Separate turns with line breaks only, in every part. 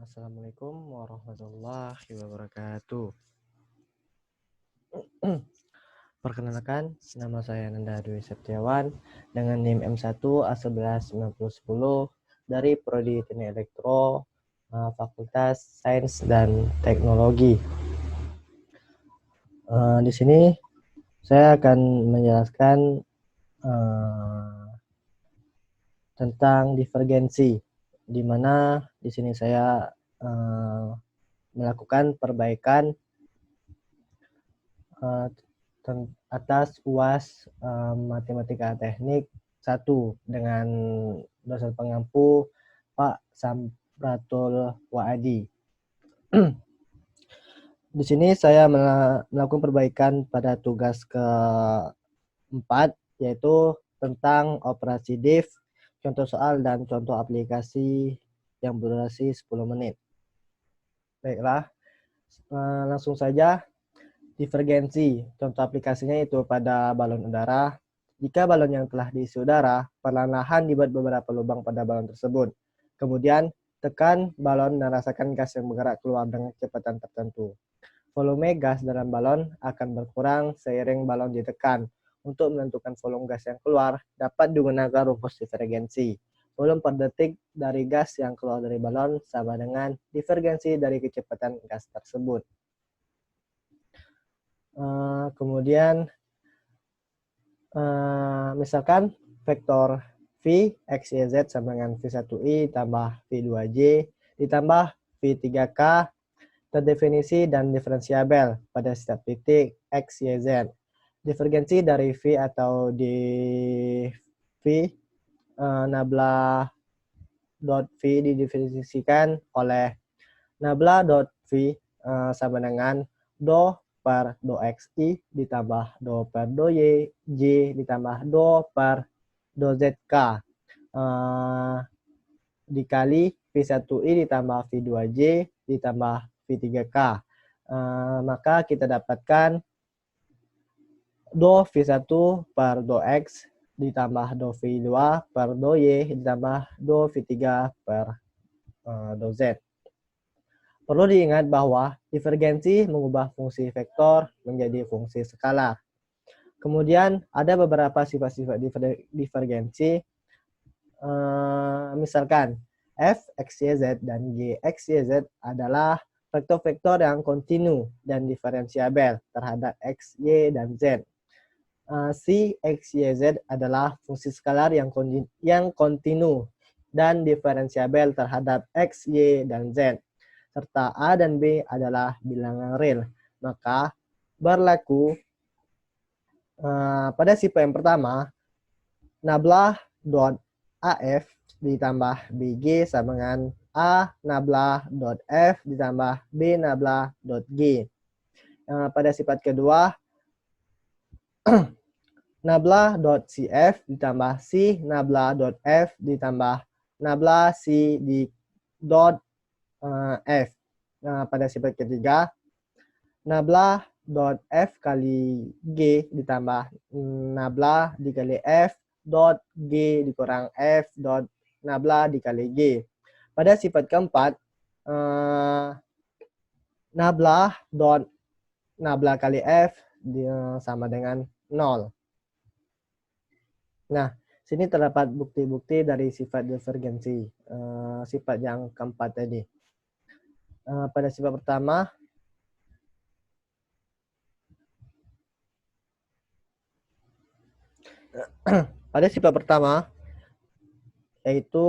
Assalamualaikum warahmatullahi wabarakatuh. Perkenalkan, nama saya Nanda Dwi Septiawan dengan NIM M1A119010 dari Prodi Teknik Elektro, Fakultas Sains dan Teknologi. Di sini saya akan menjelaskan tentang divergensi, di mana di sini saya melakukan perbaikan atas UAS Matematika Teknik 1 dengan dosen pengampu Pak Sampratul Waadi. Di sini saya melakukan perbaikan pada tugas keempat, yaitu tentang operasi div, contoh soal dan contoh aplikasi yang berdurasi 10 menit. Baiklah, langsung saja. Divergensi, contoh aplikasinya itu pada balon udara. Jika balon yang telah diisi udara, perlahan-lahan dibuat beberapa lubang pada balon tersebut. Kemudian, tekan balon dan rasakan gas yang bergerak keluar dengan kecepatan tertentu. Volume gas dalam balon akan berkurang seiring balon ditekan. Untuk menentukan volume gas yang keluar, dapat digunakan rumus divergensi. Volume per detik dari gas yang keluar dari balon sama dengan divergensi dari kecepatan gas tersebut. Kemudian misalkan vektor V X, Y, Z sama dengan V1I tambah V2J ditambah V3K terdefinisi dan diferensiabel pada setiap titik X, Y, Z. Divergensi dari V atau di V nabla dot V didefinisikan oleh nabla dot V sama dengan do per do XI ditambah do per do YJ ditambah do per do ZK dikali V1I ditambah V2J ditambah V3K. Maka kita dapatkan do V1 per do X ditambah do V2 per do Y ditambah do V3 per do Z. Perlu diingat bahwa divergensi mengubah fungsi vektor menjadi fungsi skalar. Kemudian ada beberapa sifat-sifat divergensi. Misalkan F, X, Y, Z, dan G, X, Y, Z adalah vektor-vektor yang kontinu dan diferensiabel terhadap X, Y, dan Z. C, X, Y, Z adalah fungsi skalar yang kontinu dan diferensiabel terhadap X, Y, dan Z. Serta A dan B adalah bilangan real. Maka berlaku pada sifat yang pertama, nabla dot AF ditambah BG sama dengan A nabla dot F ditambah B nabla dot G. Pada sifat kedua, nabla dot CF ditambah C nabla dot F ditambah nabla C di dot F. Pada sifat ketiga, nabla dot F kali G ditambah nabla dikali F dot G dikurang F dot nabla dikali G. Pada sifat keempat, nabla dot nabla kali F sama dengan 0. Nah, sini terdapat bukti-bukti dari sifat divergensi, sifat yang keempat tadi. Pada sifat pertama, yaitu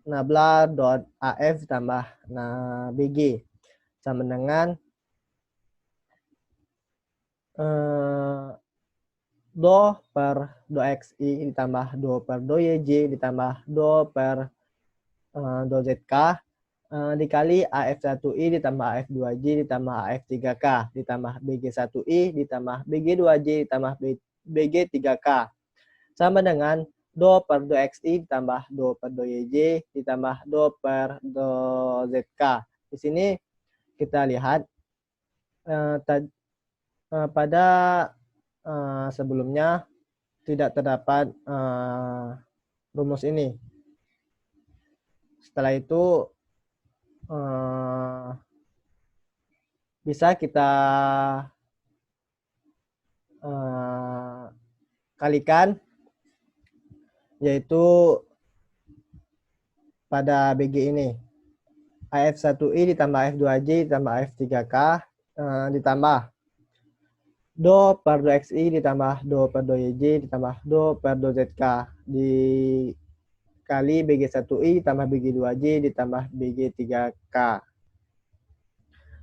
nabla dot AF tambah BG sama dengan do per do XI ditambah do per do YJ ditambah do per do ZK dikali AF1I ditambah AF2J ditambah AF3K ditambah BG1I ditambah BG2J ditambah BG3K sama dengan do per do XI ditambah do per do YJ ditambah do per do ZK. Di sini kita lihat pada sebelumnya tidak terdapat rumus ini. Setelah itu bisa kita kalikan, yaitu pada BG ini. AF1I ditambah AF2J ditambah AF3K ditambah Do per Do XI ditambah Do per Do YJ ditambah Do per Do ZK dikali BG1I ditambah BG2J ditambah BG3K.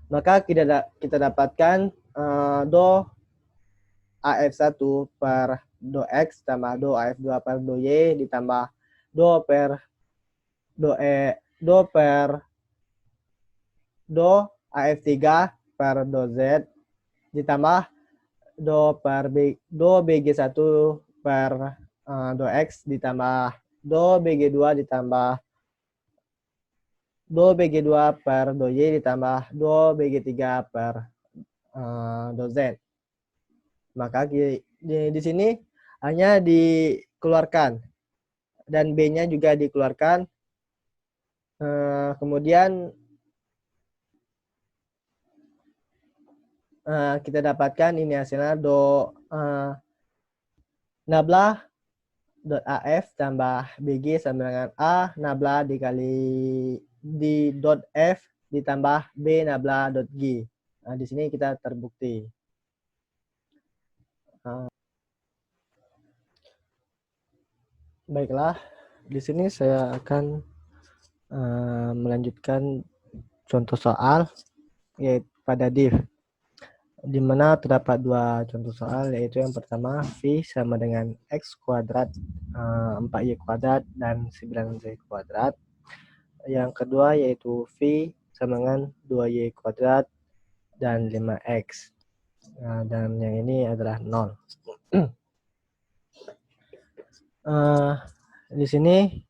Maka kita dapatkan Do AF1 per Do X ditambah Do AF2 per Do Y ditambah Do per Do per Do AF3 per Do Z ditambah Do BG1 per Do X ditambah Do BG2 ditambah Do BG2 per Do Y ditambah Do BG3 per Do Z. Maka di sini hanya dikeluarkan dan B-nya juga dikeluarkan. Kemudian kita dapatkan ini hasilnya Do nabla dot AF tambah BG sama dengan A nabla dikali di dot F ditambah B nabla dot G. Nah, di sini kita terbukti. Baiklah, di sini saya akan melanjutkan contoh soal yaitu pada div, di mana terdapat dua contoh soal, yaitu yang pertama V sama dengan X kuadrat 4Y kuadrat dan 9Z kuadrat. Yang kedua yaitu V sama dengan 2Y kuadrat dan 5X. Dan yang ini adalah 0. Di sini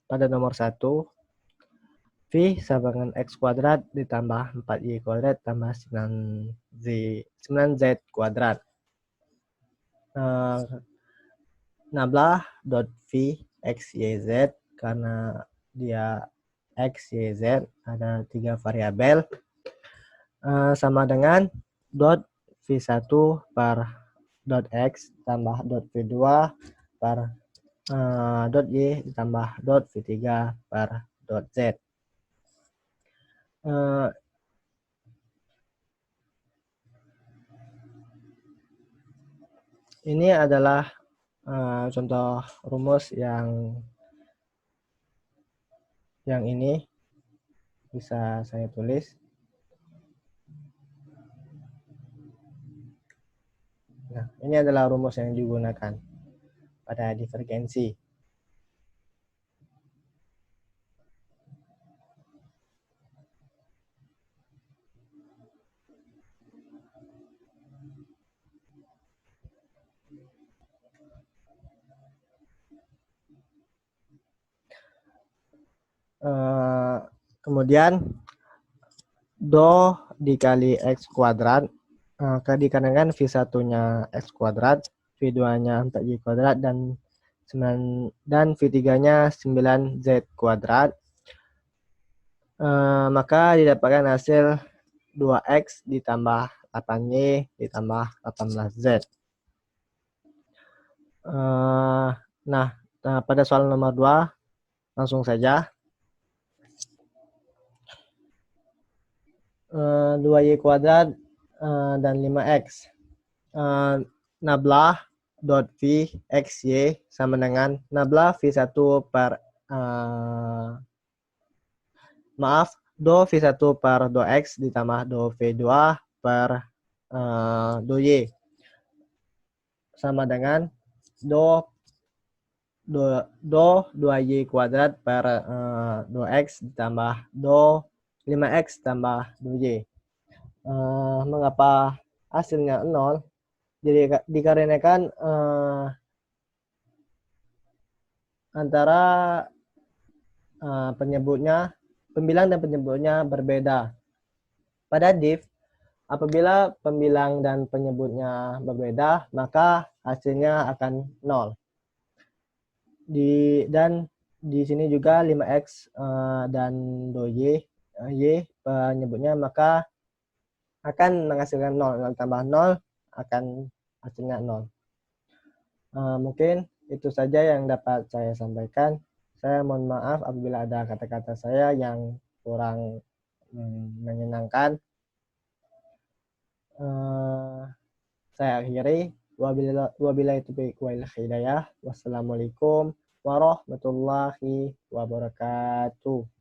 pada nomor 1 V sama dengan X kuadrat ditambah 4Y kuadrat tambah 9Z kuadrat. Nabla dot V X, Y, Z, karena dia X, Y, Z, ada 3 variabel, sama dengan dot V1 per dot X tambah dot V2 per dot Y ditambah dot V3 per dot Z. Ini adalah contoh rumus yang ini bisa saya tulis. Nah, ini adalah rumus yang digunakan pada divergensi. Kemudian Do dikali X kuadrat, dikarenakan V1-nya X kuadrat, V2-nya 4Y kuadrat, dan V3-nya 9Z kuadrat, maka didapatkan hasil 2X ditambah 8Y ditambah 18Z. Nah, pada soal nomor 2 langsung saja. 2Y kuadrat dan 5X. Nabla dot V X Y sama dengan nabla V1 per Do V1 per Do X ditambah Do V2 per Do Y sama dengan Do 2Y kuadrat per Do X ditambah Do 5X tambah Do Y. Mengapa hasilnya 0? Jadi dikarenakan antara pembilang dan penyebutnya berbeda. Pada div, apabila pembilang dan penyebutnya berbeda, maka hasilnya akan 0. Dan di sini juga 5x dan y penyebutnya, maka akan menghasilkan 0. 0 tambah 0 akan hasilnya 0. Mungkin itu saja yang dapat saya sampaikan. Saya mohon maaf apabila ada kata-kata saya yang kurang menyenangkan. Saya akhiri. Wabillahi taufiq wal hidayah. Wassalamualaikum warahmatullahi wabarakatuh.